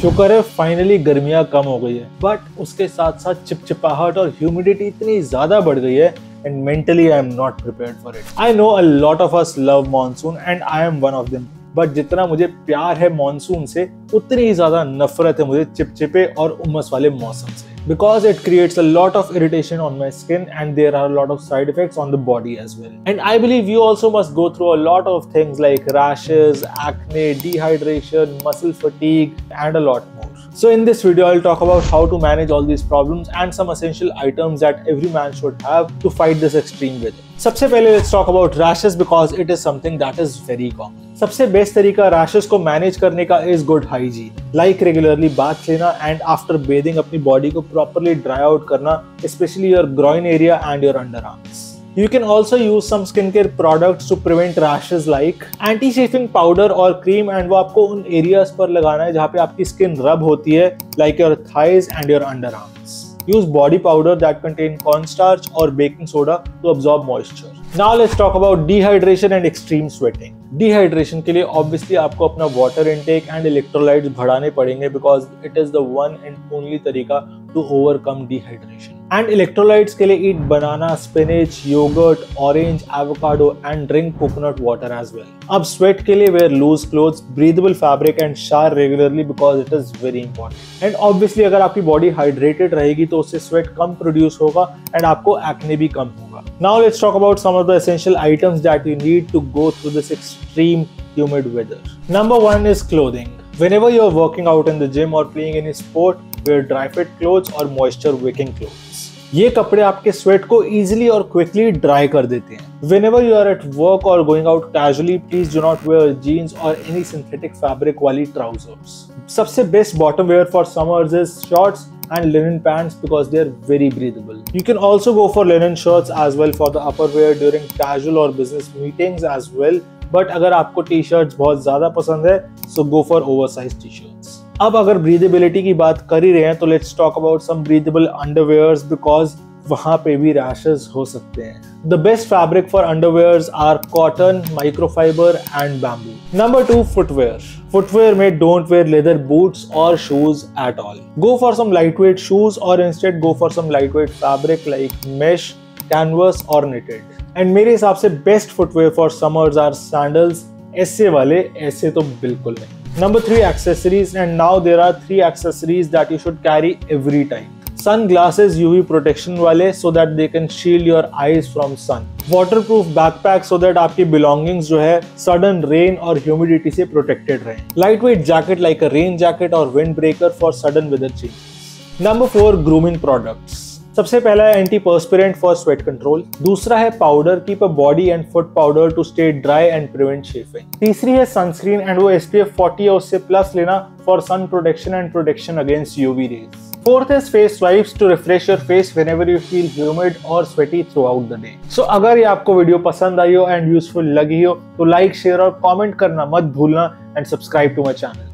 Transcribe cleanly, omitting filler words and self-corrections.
शुक्र है फाइनली गर्मियां कम हो गई है, बट उसके साथ साथ चिपचिपाहट और ह्यूमिडिटी इतनी ज्यादा बढ़ गई है and mentally I am not prepared for it. I know a lot of us love monsoon and I am one of them. But जितना मुझे प्यार है मॉनसून से, उतनी ही ज्यादा नफरत है मुझे चिपचिपे और उमस वाले मौसम से. Because it creates a lot of irritation on my skin and there are a lot of side effects on the body as well. And I believe you also must go through a lot of things like rashes, acne, dehydration, muscle fatigue and a lot more. So in this video, I'll talk about how to manage all these problems and some essential items that every man should have to fight this extreme weather. सबसे पहले let's talk about rashes because it is something that is very common. सबसे best तरीका rashes को manage करने का is good hygiene. Like regularly bath लेना and after bathing अपनी body को properly dry out करना, especially your groin area and your underarms. You can also use some skincare products to prevent rashes like anti-chafing powder और cream and वो आपको उन areas पर लगाना है जहाँ पे आपकी skin rub होती है like your thighs and your underarms. Use body powder that contain cornstarch or baking soda to absorb moisture. Now let's talk about dehydration and extreme sweating. Dehydration के लिए obviously आपको अपना water intake and electrolytes बढ़ाने पड़ेंगे because it is the one and only तरीका to overcome dehydration. And electrolytes के लिए eat banana, spinach, yogurt, orange, avocado and drink coconut water as well. अब sweat के लिए wear loose clothes, breathable fabric and shower regularly because it is very important. And obviously अगर आपकी body hydrated रहेगी तो उससे sweat कम produce होगा and आपको acne भी कम होगा. Now let's talk about some of the essential items that you need to go through this extreme humid weather. Number one is clothing. Whenever you are working out in the gym or playing any sport, wear dry fit clothes or moisture wicking clothes. ये कपड़े आपके sweat को easily और quickly dry कर देते हैं. Whenever you are at work or going out casually, please do not wear jeans or any synthetic fabric वाली trousers. सबसे best bottom wear for summers is shorts and linen pants because they are very breathable. You can also go for linen shirts as well for the upper wear during casual or business meetings as well. But अगर आपको T-shirts बहुत ज़्यादा पसंद है, so go for oversized T-shirts. अब अगर breathability की बात कर ही रहे हैं, तो let's talk about some breathable underwears because वहाँ पे भी rashes हो सकते हैं. The best fabric for underwears are cotton, microfiber and bamboo. Number 2, footwear. Footwear में don't wear leather boots or shoes at all. Go for some lightweight shoes or instead go for some lightweight fabric like mesh, canvas or knitted. And मेरे हिसाब से best footwear for summers are sandals. ऐसे वाले, ऐसे तो बिल्कुल नहीं. Number 3, accessories, and now there are 3 accessories that you should carry every time. Sunglasses UV protection वाले so that they can shield your eyes from sun. Waterproof backpack so that आपकी belongings जो है sudden rain और humidity से protected रहें. Lightweight jacket like a rain jacket or windbreaker for sudden weather changes. Number 4, grooming products. सबसे पहला है एंटीपर्स्पिरेंट for sweat control. दूसरा है powder, keep a body and foot powder to stay dry and prevent shaving. तीसरी है sunscreen and वो SPF 40 या उससे प्लस लेना for sun protection and protection against UV rays. Fourth is face wipes to refresh your face whenever you feel humid or sweaty throughout the day. So अगर ये आपको video पसंद आई हो and useful लगी हो तो लाइक, शेयर और comment करना मत भूलना and subscribe to my channel.